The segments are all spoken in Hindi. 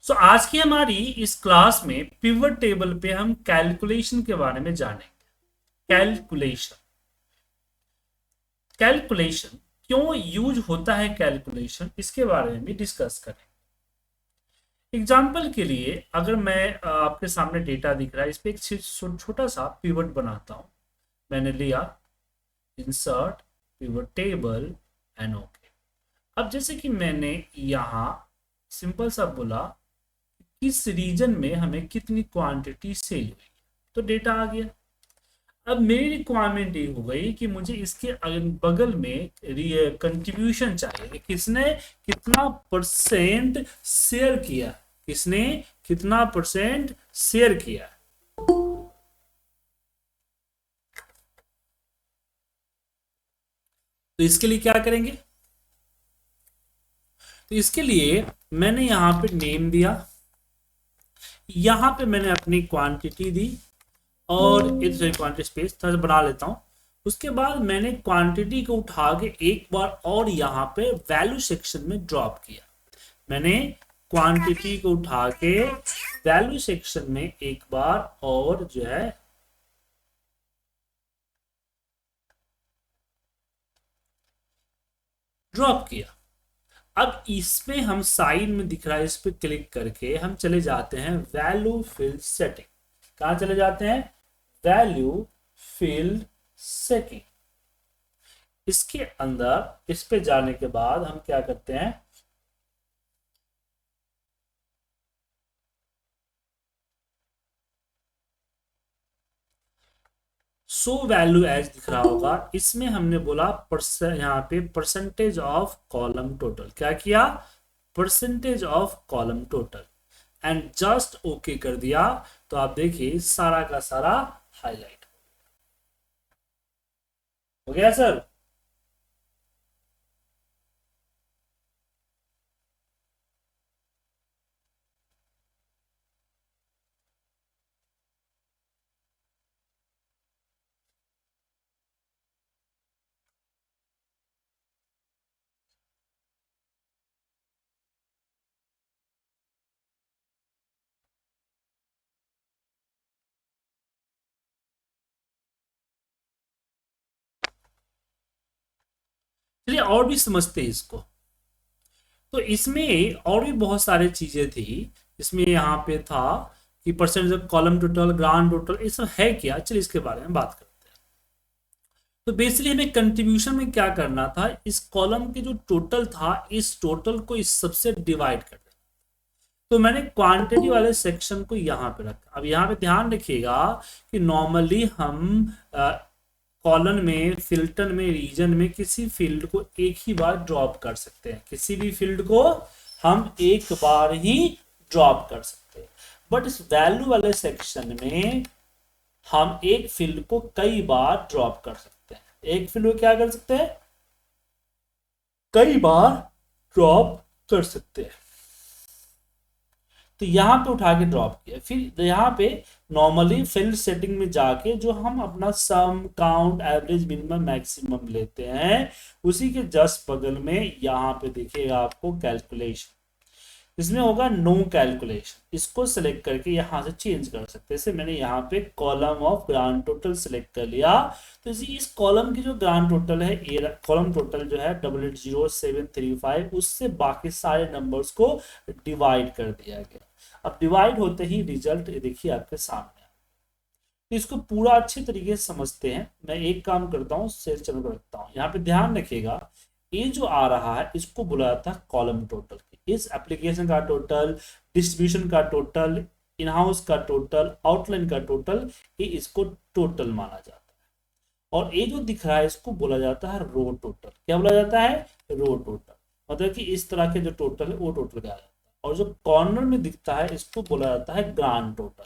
तो आज की हमारी इस क्लास में पिवट टेबल पे हम कैलकुलेशन के बारे में जानेंगे। कैलकुलेशन कैलकुलेशन क्यों यूज होता है, कैलकुलेशन इसके बारे में भी डिस्कस करें। एग्जाम्पल के लिए अगर मैं आपके सामने डेटा दिख रहा है, इस पे एक छोटा सा पिवट बनाता हूं। मैंने लिया insert pivot table and okay. अब जैसे कि मैंने यहाँ सिंपल सा बोला किस रीजन में हमें कितनी क्वांटिटी सेल हुई, तो डेटा आ गया। अब मेरी रिक्वायरमेंट ये हो गई कि मुझे इसके बगल में कंट्रीब्यूशन चाहिए, किसने कितना परसेंट शेयर किया, किसने कितना परसेंट शेयर किया। तो इसके लिए क्या करेंगे, तो इसके लिए मैंने यहां पे नेम दिया, यहां पे मैंने अपनी क्वांटिटी दी और इधर क्वांटिटी स्पेस थोड़ा सा बना लेता हूं। उसके बाद मैंने क्वांटिटी को उठा के एक बार और यहाँ पे वैल्यू सेक्शन में ड्रॉप किया। मैंने क्वांटिटी को उठा के वैल्यू सेक्शन में एक बार और जो है ड्रॉप किया। अब इसमें हम साइड में दिख रहा है, इस पे क्लिक करके हम चले जाते हैं वैल्यू फील्ड सेटिंग। कहां चले जाते हैं, वैल्यू फील्ड सेटिंग। इसके अंदर इस पे जाने के बाद हम क्या करते हैं, सो वैल्यू एज दिख रहा होगा, इसमें हमने बोला यहाँ पे परसेंटेज ऑफ कॉलम टोटल। क्या किया, percentage of column total and just okay कर दिया। तो आप देखिए सारा का सारा हाईलाइट हो गया सर। चलिए और भी समझते हैं इसको। तो इसमें और भी बहुत सारी चीजें थी। इसमें यहाँ पे था कि percentage of column total, grand total, ये सब है क्या, चलिए इसके बारे में बात करते हैं। तो बेसिकली हमें कंट्रीब्यूशन में क्या करना था, इस कॉलम के जो टोटल था इस टोटल को इस सबसे डिवाइड कर देना। तो मैंने क्वांटिटी वाले सेक्शन को यहाँ पे रखा। अब यहाँ पे ध्यान रखिएगा कि नॉर्मली हम कॉलन में, फिल्टर में, रीजन में किसी फील्ड को एक ही बार ड्रॉप कर सकते हैं। किसी भी फील्ड को हम एक बार ही ड्रॉप कर सकते हैं, बट इस वैल्यू वाले सेक्शन में हम एक फील्ड को कई बार ड्रॉप कर सकते हैं। एक फील्ड को क्या कर सकते हैं, कई बार ड्रॉप कर सकते हैं। तो यहाँ पे उठा के ड्रॉप किया, फिर यहाँ पे नॉर्मली फील्ड सेटिंग में जाके जो हम अपना सम, काउंट, एवरेज, मिनिमम, मैक्सिमम लेते हैं, उसी के जस्ट बगल में यहाँ पे देखिएगा आपको कैलकुलेशन। इसमें होगा नो कैलकुलेशन, इसको सिलेक्ट करके यहाँ से चेंज कर सकते हैं। जैसे मैंने यहाँ पे column of grand total select कर लिया, तो इस कॉलम की जो ग्रांड टोटल है, ये कॉलम टोटल जो है 880735, उससे बाकी सारे नंबर्स को डिवाइड कर दिया गया। अब डिवाइड होते ही रिजल्ट देखिए आपके सामने। तो इसको पूरा अच्छे तरीके से समझते हैं। मैं एक काम करता हूँ, शेयर चैनल को रखता हूँ। यहाँ पे ध्यान रखिएगा, ये जो आ रहा है इसको बुलाया था कॉलम टोटल। इस एप्लीकेशन का टोटल, डिस्ट्रीब्यूशन का टोटल, इन हाउस का टोटल, आउटलाइन का टोटल, ये इसको टोटल माना जाता है। और ये जो दिख रहा है इसको बोला जाता है रो टोटल। क्या बोला जाता है, रो टोटल। मतलब कि इस तरह के जो टोटल है वो टोटल कहा जाता है। और जो कॉर्नर में दिखता है इसको बोला जाता है ग्रांड टोटल।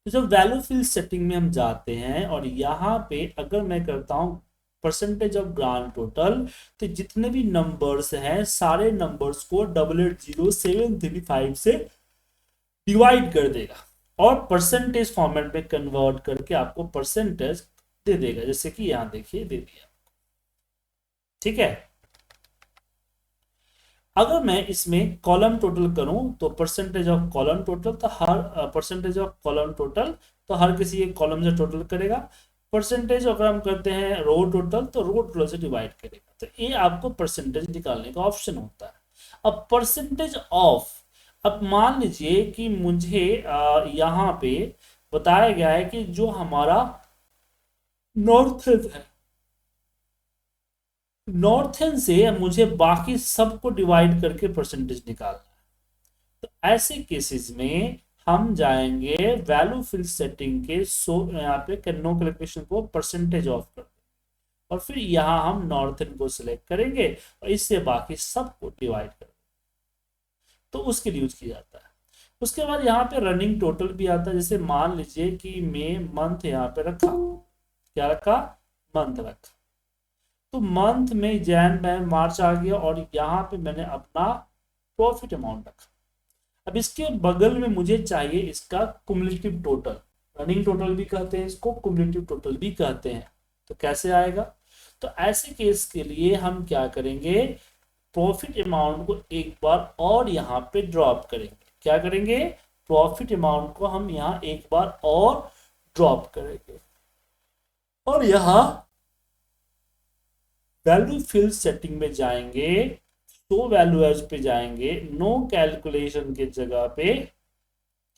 तो जब वैल्यू फील्ड सेटिंग में हम जाते हैं और यहाँ पे अगर मैं करता हूँ परसेंटेज ऑफ ग्रांड टोटल, तो जितने भी नंबर्स हैं सारे नंबर्स को 880735 से डिवाइड कर देगा और परसेंटेज फॉर्मेट में कन्वर्ट करके आपको परसेंटेज दे देगा। जैसे कि यहाँ देखिए दे दिया, ठीक है। अगर मैं इसमें कॉलम टोटल करूं तो परसेंटेज ऑफ कॉलम टोटल, तो हर परसेंटेज ऑफ कॉलम टोटल, तो हर किसी एक कॉलम से टोटल करेगा। परसेंटेज अगर हम करते हैं रो टोटल, तो रो टोटल से डिवाइड करेगा। तो ये आपको परसेंटेज निकालने का ऑप्शन होता है। अब परसेंटेज ऑफ, अब मान लीजिए कि मुझे यहाँ पे बताया गया है कि जो हमारा नॉर्थ है, नॉर्थन से मुझे बाकी सबको डिवाइड करके परसेंटेज निकालना है। तो ऐसे केसेस में हम जाएंगे वैल्यू फील्ड सेटिंग के यहाँ पे नो कैलकुलेशन को परसेंटेज ऑफ कर, और फिर यहाँ हम नॉर्थन को सिलेक्ट करेंगे और इससे बाकी सबको डिवाइड करेंगे, तो उसके लिए यूज किया जाता है। उसके बाद यहाँ पे रनिंग टोटल भी आता है। जैसे मान लीजिए कि मैं मंथ यहाँ पे रखा, क्या रखा, मंथ रखा, तो मंथ में जैन में मार्च आ गया और यहाँ पे मैंने अपना प्रॉफिट अमाउंट रखा। अब इसके बगल में मुझे चाहिए इसका कुमुलेटिव टोटल, रनिंग टोटल भी कहते हैं इसको, कुमुलेटिव टोटल भी कहते हैं। तो कैसे आएगा? तो ऐसे केस के लिए हम क्या करेंगे, प्रॉफिट अमाउंट को एक बार और यहाँ पे ड्रॉप करेंगे। क्या करेंगे? प्रॉफिट अमाउंट को हम यहाँ एक बार और ड्रॉप करेंगे और यहाँ वैल्यू फील्ड सेटिंग में जाएंगे, तो वैल्यू एज पे जाएंगे, नो कैलकुलेशन के जगह पे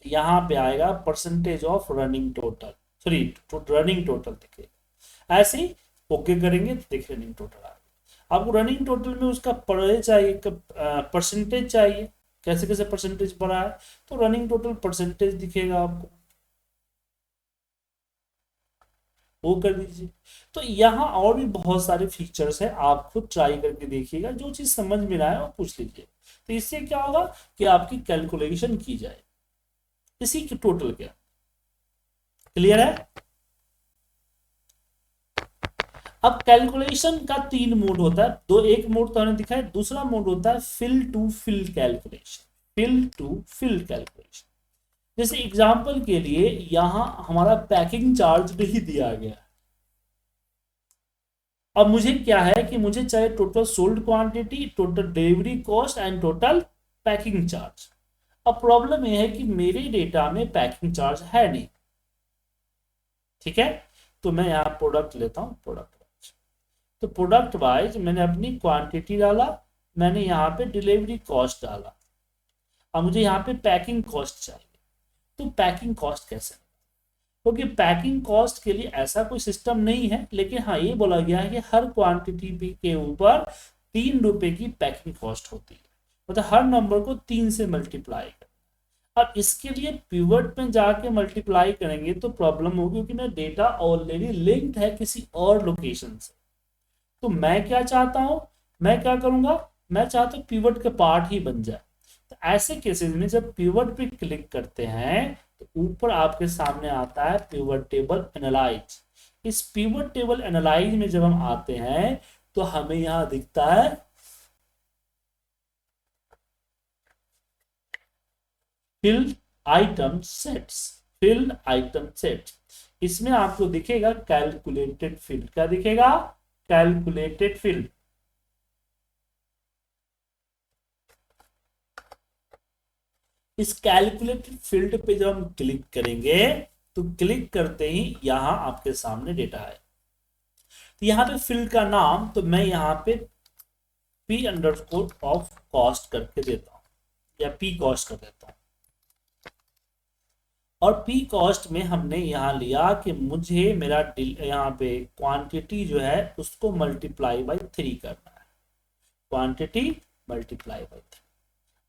यहाँ पे आएगा percentage of running total, sorry running total दिखेगा। ऐसे ही ओके करेंगे तो देखिए रनिंग टोटल आ गया। आपको रनिंग टोटल में उसका पढ़े चाहिए, परसेंटेज चाहिए, कैसे कैसे परसेंटेज पढ़ा है, तो रनिंग टोटल परसेंटेज दिखेगा आपको, वो कर दीजिए। तो यहाँ और भी बहुत सारे फीचर्स हैं, आप खुद ट्राई करके देखिएगा, जो चीज समझ में ना आए वो पूछ लीजिए। तो इससे क्या होगा कि आपकी कैलकुलेशन की जाए इसी के टोटल के। क्लियर है? अब कैलकुलेशन का 3 मोड होता है, दो, एक मोड तो हमने दिखाया, दूसरा मोड होता है fill to fill calculation. Fill to fill calculation, जैसे एग्जांपल के लिए यहां हमारा पैकिंग चार्ज नहीं दिया गया। अब मुझे क्या है कि मुझे चाहिए total sold quantity, total delivery cost and total packing charge. अब प्रॉब्लम यह है कि मेरे डेटा में पैकिंग चार्ज है नहीं। ठीक है, तो मैं यहाँ प्रोडक्ट लेता हूँ, प्रोडक्ट वाइज, तो प्रोडक्ट वाइज मैंने अपनी क्वांटिटी डाला, मैंने यहाँ पे डिलीवरी कॉस्ट डाला। अब मुझे यहाँ पे पैकिंग कॉस्ट चाहिए, तो पैकिंग कॉस्ट कैसे? क्योंकि पैकिंग कॉस्ट के लिए ऐसा कोई सिस्टम नहीं है, लेकिन हाँ ये बोला गया है कि हर क्वांटिटी के ऊपर 3 रुपए की पैकिंग कॉस्ट होती है, मतलब हर नंबर को 3 से मल्टीप्लाई कर। अब इसके लिए पिवट में जाके मल्टीप्लाई करेंगे तो प्रॉब्लम होगी, क्योंकि मेरा डेटा ऑलरेडी लिंक्ड है किसी और लोकेशन से। तो मैं क्या चाहता हूं, मैं क्या करूंगा, मैं चाहता हूं पिवट का पार्ट ही बन जाए। तो ऐसे केसेस में जब पिवट पे क्लिक करते हैं तो ऊपर आपके सामने आता है पिवट टेबल एनालाइज। इस पिवट टेबल एनालाइज में जब हम आते हैं तो हमें यहां दिखता है field item sets, field item set. इसमें आपको दिखेगा कैलकुलेटेड फील्ड, क्या दिखेगा? Calculated field. इस कैलकुलेटेड फील्ड पे जब हम क्लिक करेंगे तो क्लिक करते ही यहां आपके सामने डेटा है। तो यहाँ पे फील्ड का नाम तो मैं यहाँ पे पी अंडरस्कोर ऑफ कॉस्ट करके देता हूँ, या पी कॉस्ट कर देता हूँ। और पी कॉस्ट में हमने यहाँ लिया कि मुझे मेरा यहाँ पे क्वांटिटी जो है उसको मल्टीप्लाई बाई 3 करना है, क्वांटिटी मल्टीप्लाई बाई 3।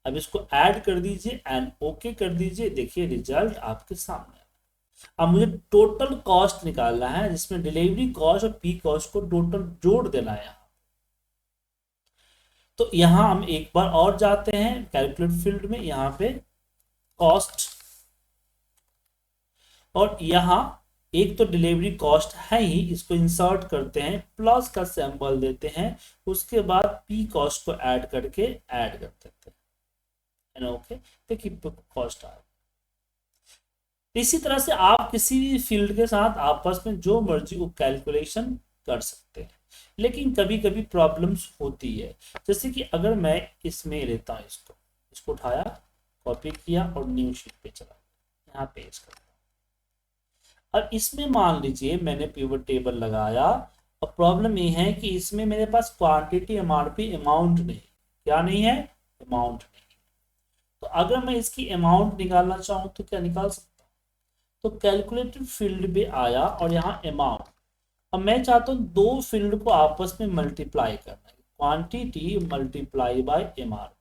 अब इसको ऐड कर दीजिए एंड ओके कर दीजिए, देखिए रिजल्ट आपके सामने। अब मुझे टोटल कॉस्ट निकालना है, जिसमें डिलीवरी कॉस्ट और पी कॉस्ट को टोटल जोड़ देना है। तो यहां हम एक बार और जाते हैं कैलकुलेट फील्ड में, यहां पे कॉस्ट, और यहां एक तो डिलीवरी कॉस्ट है ही, इसको इंसर्ट करते हैं, प्लस का सिंबल देते हैं, उसके बाद पी कॉस्ट को ऐड करके ऐड कर देते हैं। ओके, देखिए कॉस्ट आ। इसी तरह से आप किसी भी फील्ड के साथ आपस में जो मर्जी वो कैलकुलेशन कर सकते हैं। लेकिन कभी कभी प्रॉब्लम्स होती है। जैसे कि अगर मैं इसमें लेता हूँ, इसको उठाया, कॉपी किया और न्यू शीट पे चला, यहाँ पेस्ट करता हूँ। अब इसमें मान लीजिए मैंने पिवट टेबल लगाया, और प्रॉब्लम ये है कि इसमें मेरे पास क्वांटिटी, एमआरपी, अमाउंट नहीं, क्या नहीं है, अमाउंट नहीं। तो अगर मैं इसकी अमाउंट निकालना चाहूँ तो क्या निकाल सकता हूँ, तो कैलकुलेटेड फील्ड पे आया और यहाँ अमाउंट। अब मैं चाहता हूँ दो फील्ड को आपस में मल्टीप्लाई करना है, quantity multiply by MRP.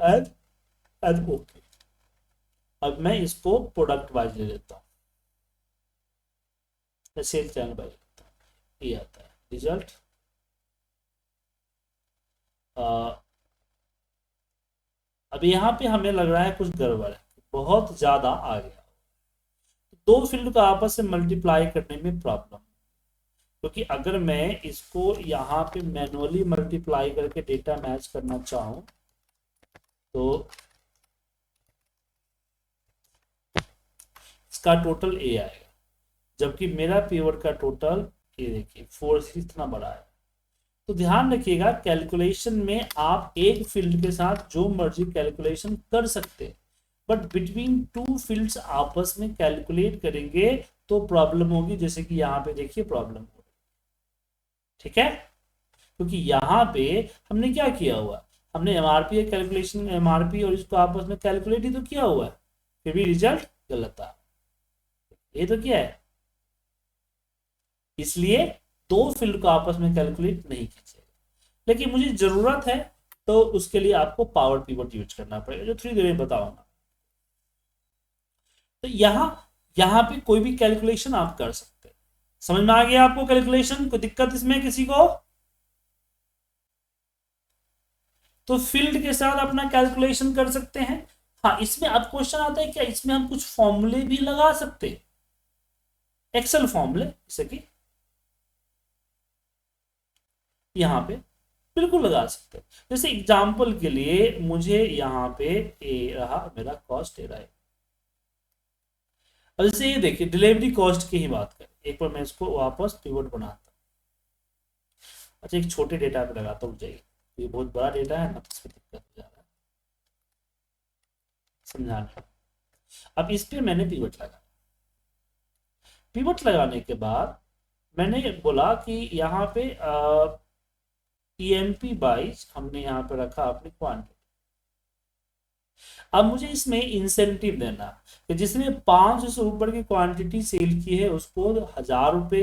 Add add okay. अब मैं इसको प्रोडक्ट वाइज ले लेता हूँ, सेल चैनल वाइज लेता हूँ, ये आता है रिजल्ट। अब यहाँ पे हमें लग रहा है कुछ गड़बड़ है, बहुत ज्यादा आ गया, दो फील्ड को आपस में मल्टीप्लाई करने में प्रॉब्लम। क्योंकि अगर मैं इसको यहाँ पे मैनुअली मल्टीप्लाई करके डेटा मैच करना चाहूँ तो इसका टोटल ए आएगा, जबकि मेरा पीवट का टोटल ये देखिए 4 इतना बड़ा है। तो ध्यान रखिएगा, कैलकुलेशन में आप एक फील्ड के साथ जो मर्जी कैलकुलेशन कर सकते हैं, बट बिटवीन टू फील्ड्स आपस में कैलकुलेट करेंगे तो प्रॉब्लम होगी। जैसे कि यहाँ पे देखिए प्रॉब्लम हो रही, ठीक है, क्योंकि यहाँ पे हमने क्या किया हुआ, हमने एमआरपी कैलकुलेशन, एमआरपी और इसको आपस में कैलकुलेट ही तो किया हुआ है, फिर भी रिजल्ट गलत आ, ये तो क्या है, इसलिए दो फील्ड को आपस में कैलकुलेट नहीं कीजिएगा। लेकिन मुझे जरूरत है तो उसके लिए आपको पावर पिवट यूज करना पड़ेगा, जो 3 देर में बताऊंगा। तो यहाँ पे कोई भी कैलकुलेशन आप कर सकते हैं। समझ में आ गया आपको कैलकुलेशन, कोई दिक्कत इसमें किसी को? तो फील्ड के साथ अपना कैलकुलेशन कर सकते हैं। हाँ, इसमें अब क्वेश्चन आता है क्या इसमें हम कुछ फॉर्मूले भी लगा सकते हैं, एक्सेल फॉर्मूले, जैसे कि यहाँ पे बिल्कुल लगा सकते हैं। जैसे एग्जांपल के लिए मुझे यहाँ पे ए रहा मेरा कॉस्ट ए रहा है। अब जैसे ये देखिए डिलीवरी कॉस्ट की ही बात करें, एक बार मैं इसको वापस पिवट बनाता हूँ। अच्छा, एक छोटे डेटा पे लगाता हूँ, जाइए, ये बहुत बड़ा डेटा है ना, तो इसमें दिक्कत हो जा रहा है समझाने। अब इस पे मैंने पिवट लगा, पिवट लगाने के बाद मैंने बोला कि यहाँ पे ईएमपी बाइज हमने यहाँ पे रखा अपनी क्वांटिटी। अब मुझे इसमें इंसेंटिव देना कि जिसने 500 से ऊपर की क्वांटिटी सेल की है उसको 1000 रुपए,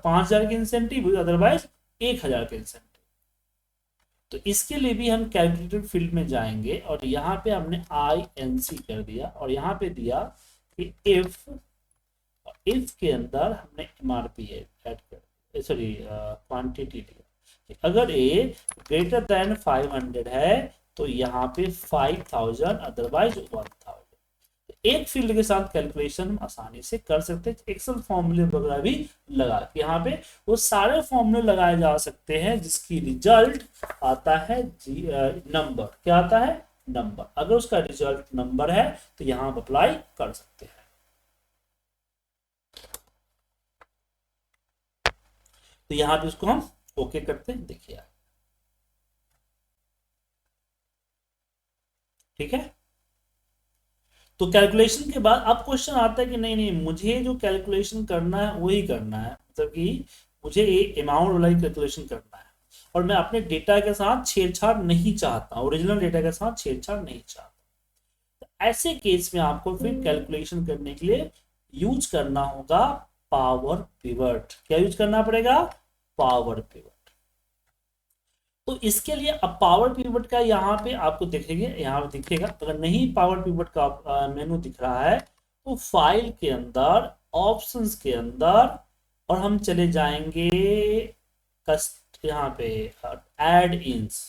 5000 की इंसेंटिव, अदरवाइज 1000 का इंसेंटिव। तो इसके लिए भी हम कैलकुलेटेड फील्ड में जाएंगे और यहाँ पे हमने INC कर दिया और यहाँ पे दिया कि इफ के अंदर हमने एमआरपी ऐड कर, सॉरी क्वांटिटी दिया, अगर ए ग्रेटर देन 500 है तो यहाँ पे 5000, अदरवाइज 1000। एक फील्ड के साथ कैलकुलेशन हम आसानी से कर सकते हैं, एक्सेल फॉर्मूले वगैरह भी लगा के यहाँ पे वो सारे फॉर्मूले लगाए जा सकते हैं जिसकी रिजल्ट आता है नंबर, क्या आता है, नंबर। अगर उसका रिजल्ट नंबर है तो यहाँ अप्लाई कर सकते हैं। तो यहाँ पे उसको हम ओके करते हैं, देखिए, ठीक है। तो कैलकुलेशन के बाद अब क्वेश्चन आता है कि नहीं नहीं, मुझे जो कैलकुलेशन करना है वही करना है, मतलब कि मुझे ये अमाउंट वाला कैलकुलेशन करना है और मैं अपने डेटा के साथ छेड़छाड़ नहीं चाहता, ओरिजिनल डेटा के साथ छेड़छाड़ नहीं चाहता। तो ऐसे केस में आपको फिर कैलकुलेशन करने के लिए यूज करना होगा पावर पिवट। क्या यूज करना पड़ेगा, पावर पिवट। तो इसके लिए अब पावर पिवट का यहाँ पे आपको दिखेंगे, यहाँ पे दिखेगा। अगर नहीं पावर पिवट का मेनू दिख रहा है तो फाइल के अंदर, ऑप्शंस के अंदर, और हम चले जाएंगे यहाँ पे एड इन्स।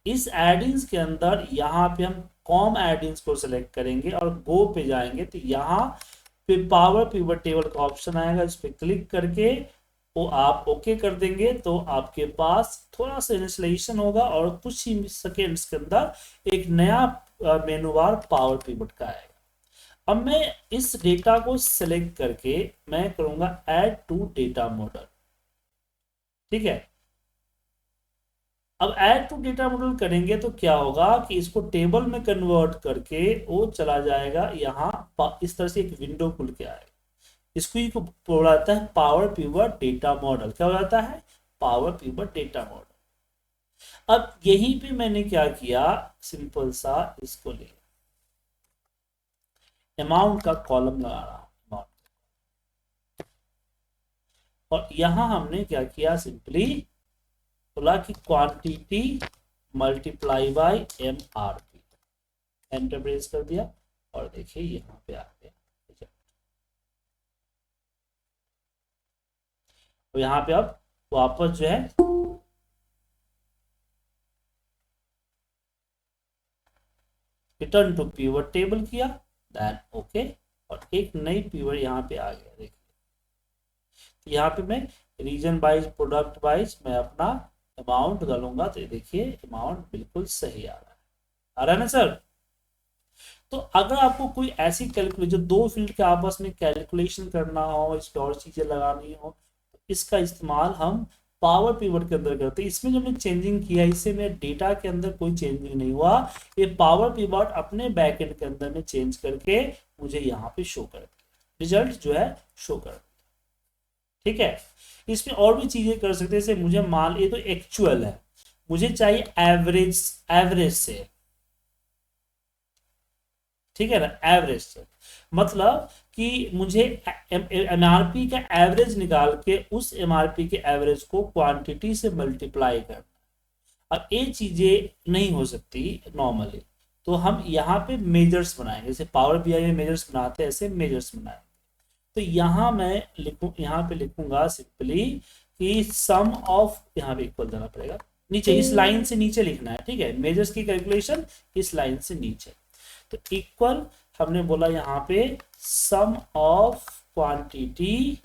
इस एड इन्स के अंदर यहाँ पे हम कॉम एड इन्स को सिलेक्ट करेंगे और गो पे जाएंगे तो यहाँ पे पावर पिवट टेबल का ऑप्शन आएगा, इस पे क्लिक करके वो आप ओके कर देंगे तो आपके पास थोड़ा सा इंस्टॉलेशन होगा और कुछ ही सेकेंड्स के अंदर एक नया मेनू बार पावर पिवट का आएगा। अब मैं इस डेटा को सिलेक्ट करके मैं करूंगा ऐड टू डेटा मॉडल। ठीक है, अब ऐड टू डेटा मॉडल करेंगे तो क्या होगा कि इसको टेबल में कन्वर्ट करके वो चला जाएगा यहाँ, इस तरह से एक विंडो खुल के आएगा। इसको ही बोला जाता है पावर पिवट डेटा मॉडल। क्या हो जाता है? Power pivot data model. अब यहीं पे मैंने क्या किया, सिंपल सा इसको लिया, अमाउंट का कॉलम लगा रहा हूं, और यहां हमने क्या किया, सिंपली बोला कि quantity multiply bye MRP, enter press कर दिया और देखिए यहां पे आ गया। ठीक है, तो यहां पे अब वापस जो है रिटर्न टू पिवट टेबल किया, देन ओके, और एक नई पिवट यहाँ पे आ गया। देखिए तो यहाँ पे मैं रीजन वाइज, प्रोडक्ट वाइज मैं अपना अमाउंट डालूंगा, तो देखिए अमाउंट बिल्कुल सही आ रहा है ना सर? तो अगर आपको कोई ऐसी कैलकुलेशन, दो फील्ड के आपस में कैलकुलेशन करना हो, इस और चीजें लगानी हो, तो इसका इस्तेमाल हम पावर पिवट के अंदर करते हैं। इसमें जो हमने चेंजिंग किया, इससे मेरे डेटा के अंदर कोई चेंजिंग नहीं हुआ, ये पावर पिवट अपने बैकएंड के अंदर में चेंज करके मुझे यहाँ पे शो कर दिया, रिजल्ट जो है शो कर दिया। ठीक है, इसमें और भी चीजें कर सकते हैं, जैसे मुझे मान, ये तो एक्चुअल है, मुझे चाहिए एवरेज, एवरेज से। ठीक है ना, एवरेज से मतलब कि मुझे MRP का एवरेज निकाल के उस MRP के एवरेज को क्वांटिटी से मल्टीप्लाई करना। अब ये चीजें नहीं हो सकती नॉर्मली, तो हम यहाँ पे मेजर्स बनाएंगे, जैसे पावर BI में मेजर्स बनाते हैं, ऐसे मेजर्स बनाएंगे। तो यहाँ मैं लिखूँ, यहाँ पे लिखूंगा सिंपली कि सम ऑफ, यहाँ पे इक्वल देना पड़ेगा, नीचे इस लाइन से नीचे लिखना है। ठीक है, मेजर्स की कैलकुलेशन इस लाइन से नीचे, तो इक्वल हमने बोला यहाँ पे sum of quantity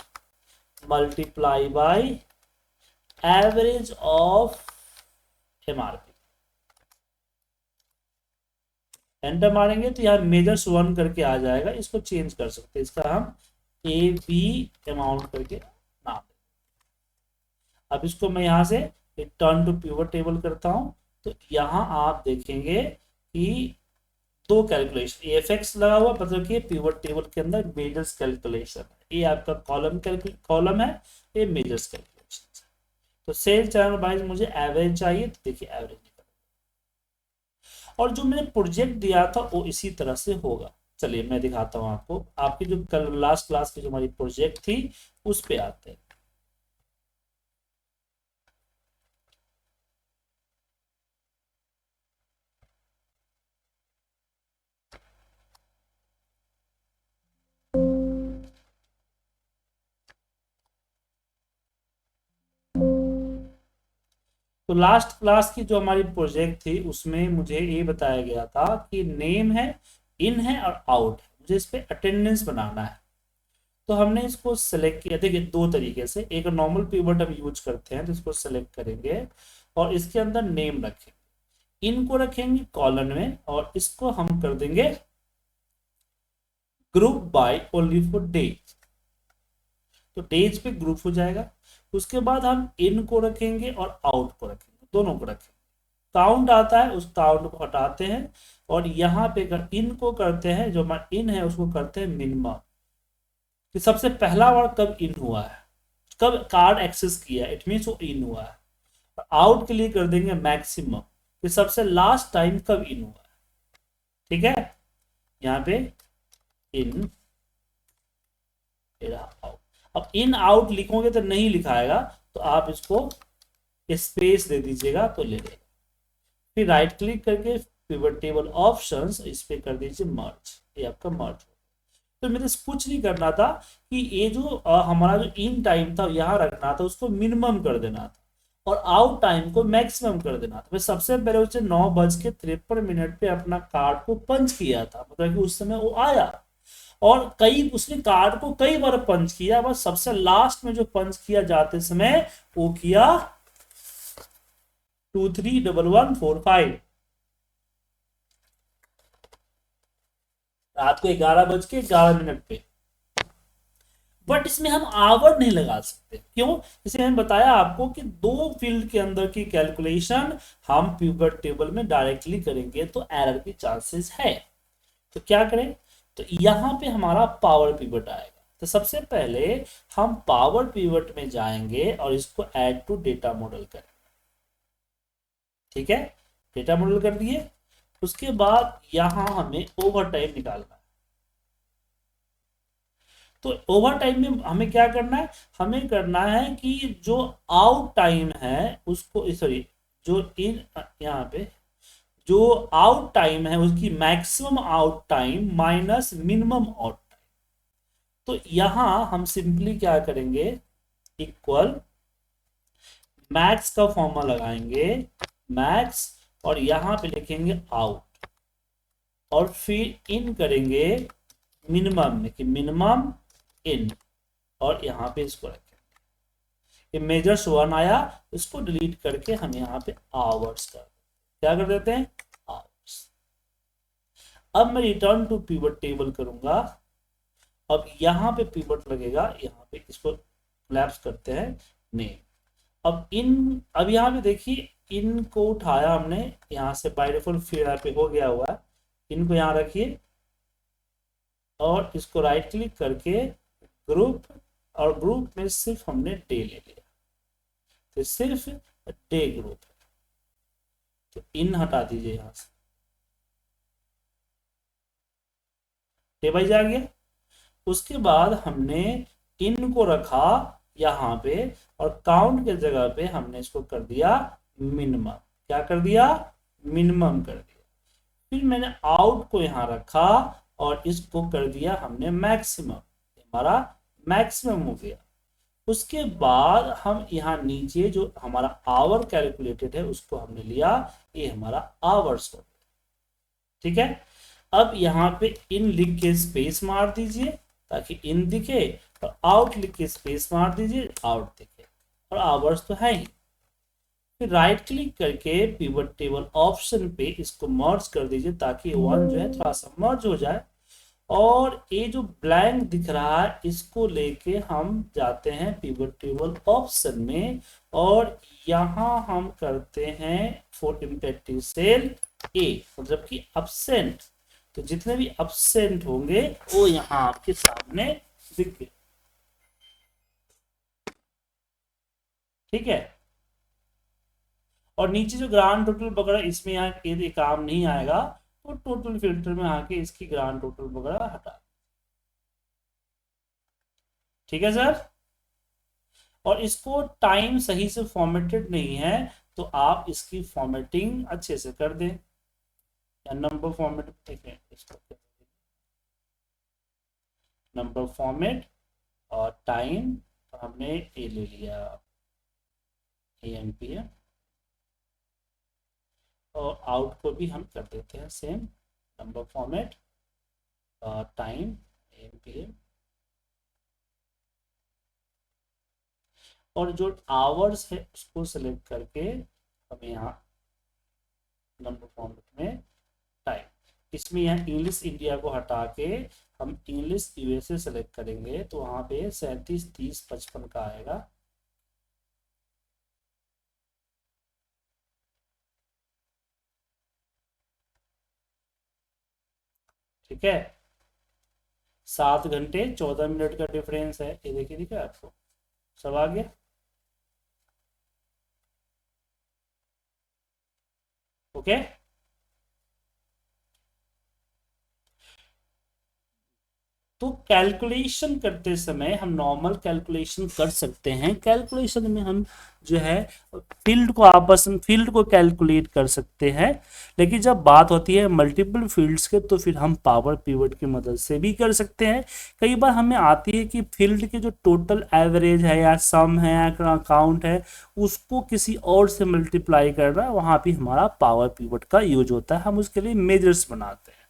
multiply by average of MRP। Enter मारेंगे तो यहाँ मेजर्स 1 करके आ जाएगा, इसको चेंज कर सकते हैं, इसका हम AB अमाउंट करके नाम दें। अब इसको मैं यहाँ से रिटर्न टू पिवट टेबल करता हूँ, तो यहाँ आप देखेंगे कि दो कैलकुलेशन, एफएक्स लगा हुआ, मतलब कि पिवट टेबल के अंदर मेजर्स कैलकुलेशन, ये आपका कॉलम है, ये मेजर्स कैलकुलेशन। तो सेल चैनल वाइज मुझे एवरेज चाहिए, तो देखिए एवरेज निकल, और जो मैंने प्रोजेक्ट दिया था वो इसी तरह से होगा। चलिए मैं दिखाता हूँ आपको, आपकी जो कल लास्ट क्लास की जो हमारी प्रोजेक्ट थी उस पे आते हैं। तो लास्ट क्लास की जो हमारी प्रोजेक्ट थी उसमें मुझे ये बताया गया था कि नेम है, इन है और आउट है, मुझे इस पे अटेंडेंस बनाना है। तो हमने इसको सेलेक्ट किया, देखिए दो तरीके से, एक नॉर्मल पिवट हम यूज करते हैं, तो इसको सेलेक्ट करेंगे और इसके अंदर नेम रखेंगे, इनको रखेंगे कॉलम में, और इसको हम कर देंगे group by only for days, तो डेज पे ग्रुप हो जाएगा। उसके बाद हम इन को रखेंगे और आउट को रखेंगे, दोनों को रखेंगे। काउंट आता है, उस काउंट को हटाते हैं, और यहाँ पे इन को करते हैं, जो हमारा इन है उसको करते हैं मिनिमम, कि सबसे पहला बार कब इन हुआ है, कब कार्ड एक्सेस किया है, इट मीन वो इन हुआ है। आउट के लिए कर देंगे मैक्सिमम, कि सबसे लास्ट टाइम कब इन हुआ है। ठीक है, यहाँ पे इन, आउट। अब इन आउट लिखोगे तो नहीं लिखाएगा, तो आप इसको स्पेस दे दीजिएगा तो ले लेगा। फिर राइट क्लिक करके पिवट टेबल ऑप्शंस, इस पे कर दीजिए मर्ज, ये आपका मर्ज हो। तो मेरे से कुछ नहीं करना था कि ये जो हमारा जो इन टाइम था यहाँ रखना था, उसको मिनिमम कर देना था, और आउट टाइम को मैक्सिमम कर देना था। मैं सबसे पहले उसे 9:53 पे अपना कार्ड को पंच किया था, मतलब कि उस समय वो आया, और कई उसने कार्ड को कई बार पंच किया, बस सबसे लास्ट में जो पंच किया जाते समय वो किया 231145। रात को 11:11 पे। बट इसमें हम आवर नहीं लगा सकते, क्यों? इसे मैंने बताया आपको कि दो फील्ड के अंदर की कैलकुलेशन हम पिवट टेबल में डायरेक्टली करेंगे तो एरर के चांसेस है। तो क्या करें? तो यहां पे हमारा पावर पिवट आएगा। तो सबसे पहले हम पावर पिवट में जाएंगे और इसको ऐड टू डेटा मॉडल करेंगे। ठीक है, डेटा मॉडल कर दिए। उसके बाद यहां हमें ओवर टाइम निकालना है। तो ओवर टाइम में हमें क्या करना है? हमें करना है कि जो आउट टाइम है उसको, सॉरी, जो इन यहाँ पे जो आउट टाइम है उसकी maximum out time minus minimum out time. तो यहां हम सिंपली क्या करेंगे? इक्वल मैक्स का फॉर्मूला लगाएंगे, मैक्स, और यहां पे लिखेंगे आउट, और फिर इन करेंगे मिनिमम में कि मिनिमम इन, और यहां पे इसको रखेंगे। ये मेजर्स 1 आया, इसको डिलीट करके हम यहाँ पे आवर्स कर, क्या कर देते हैं? आवर्स। अब मैं रिटर्न टू पिवट टेबल करूंगा। अब यहाँ पे पिवट लगेगा, यहाँ पे इसको कोलैप्स करते हैं नेम। अब यहाँ पे देखिए, इन को उठाया हमने यहाँ से, बाय डिफॉल्ट फिर पे हो गया हुआ है। इनको यहाँ रखिए और इसको राइट क्लिक करके ग्रुप, और ग्रुप में सिर्फ हमने डे ले लिया, तो सिर्फ डे ग्रुप है। तो इन हटा दीजिए यहां से, डे वाइज आ गया। उसके बाद हमने इन को रखा यहां पे, और काउंट के जगह पे हमने इसको कर दिया मिनिमम। क्या कर दिया? मिनिमम कर दिया। फिर मैंने आउट को यहां रखा और इसको कर दिया हमने मैक्सिमम, हमारा मैक्सिमम हो गया। उसके बाद हम यहाँ नीचे जो हमारा आवर कैलकुलेटेड है उसको हमने लिया, ये हमारा आवर्स हो गया। ठीक है, अब यहाँ पे इन लिख के स्पेस मार दीजिए ताकि इन दिखे, और आउट लिख के स्पेस मार दीजिए, आउट दिखे, और आवर्स तो है ही। फिर राइट क्लिक करके पिवट टेबल ऑप्शन पे इसको मर्ज कर दीजिए ताकि वन जो है थोड़ा सा मर्ज हो जाए। और ये जो ब्लैंक दिख रहा है इसको लेके हम जाते हैं पिवट टेबल ऑप्शन में, और यहां हम करते हैं फॉर इम्पेक्टिव सेल ए, मतलब कि absent। तो जितने भी absent होंगे वो यहां आपके सामने दिख गए। ठीक है, और नीचे जो ग्रांड टोटल वगैरह इसमें यहाँ यदि काम नहीं आएगा तो टोटल फिल्टर में आके इसकी ग्रांड टोटल वगैरह हटा। ठीक है सर, और इसको टाइम सही से फॉर्मेटेड नहीं है तो आप इसकी फॉर्मेटिंग अच्छे से कर दें, या नंबर फॉर्मेट देखें इसको, नंबर फॉर्मेट और टाइम, तो हमने ये ले लिया AMPM, और आउट को भी हम कर देते हैं सेम, नंबर फॉर्मेट और टाइम AMPM, और जो आवर्स है उसको सेलेक्ट करके हमें यहाँ नंबर फॉर्मेट में टाइम, इसमें यहाँ इंग्लिश इंडिया को हटा के हम इंग्लिश USA सेलेक्ट करेंगे तो वहाँ पे 37 30 55 का आएगा। ठीक है, 7 घंटे 14 मिनट का डिफरेंस है, ये देखिए, दिखा आपको, सब आ गया। ओके, तो कैलकुलेशन करते समय हम नॉर्मल कैलकुलेशन कर सकते हैं। कैलकुलेशन में हम जो है फील्ड को आपस में फील्ड को कैलकुलेट कर सकते हैं, लेकिन जब बात होती है मल्टीपल फील्ड्स के तो फिर हम पावर पिवट की मदद से भी कर सकते हैं। कई बार हमें आती है कि फील्ड के जो टोटल एवरेज है या सम है या काउंट है उसको किसी और से मल्टीप्लाई करना, वहां भी हमारा पावर पिवट का यूज होता है, हम उसके लिए मेजर्स बनाते हैं।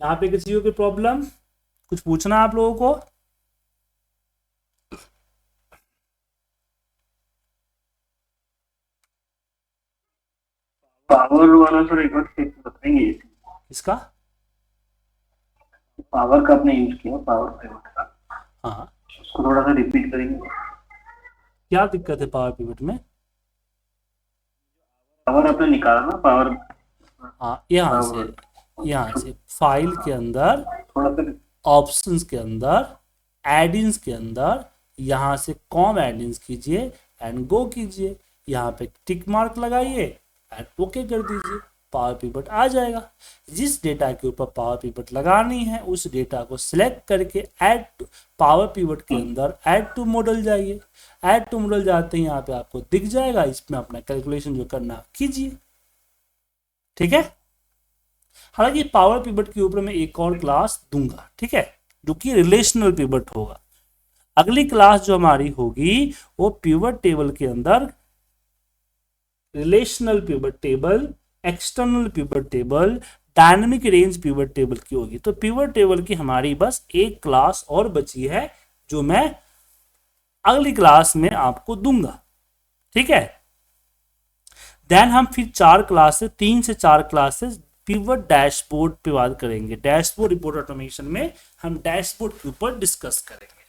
यहाँ पे किसी को प्रॉब्लम, कुछ पूछना आप लोगों को? पावर वाला सर एक बार फिर बताएंगे? इसका पावर का आपने यूज किया, पावर पिवट का, हाँ, उसको थोड़ा सा रिपीट करेंगे। क्या दिक्कत है पावर पिवट में? पावर आपने निकाला ना, पावर हाँ, पावर यहाँ से फाइल के अंदर, थोड़ा सा ऑप्शंस के अंदर, एडिंस के अंदर, यहाँ से कॉम एडिंस कीजिए एंड गो कीजिए, यहाँ पे टिक मार्क लगाइए एंड ओके कर दीजिए, पावर पिवट आ जाएगा। जिस डेटा के ऊपर पावर पिवट लगानी है उस डेटा को सिलेक्ट करके ऐड टू पावर पिवट के अंदर ऐड टू मॉडल जाइए। ऐड टू मॉडल जाते ही यहाँ पे आपको दिख जाएगा, इसमें अपना कैलकुलेशन जो करना कीजिए। ठीक है, हालांकि पावर पिवट के ऊपर मैं एक और क्लास दूंगा, ठीक है, जो कि रिलेशनल पिवट होगा। अगली क्लास जो हमारी होगी वो पिवट टेबल के अंदर relational pivot table, external pivot table, dynamic range pivot table की होगी। तो पिवट टेबल की हमारी बस एक क्लास और बची है जो मैं अगली क्लास में आपको दूंगा। ठीक है, देन हम फिर 3 से 4 क्लासेस पिवट डैशबोर्ड पे बात करेंगे। डैशबोर्ड रिपोर्ट ऑटोमेशन में हम डैशबोर्ड के ऊपर डिस्कस करेंगे,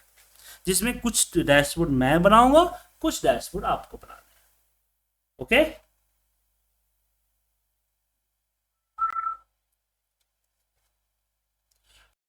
जिसमें कुछ डैशबोर्ड मैं बनाऊंगा, कुछ डैशबोर्ड आपको बनाना है। ओके।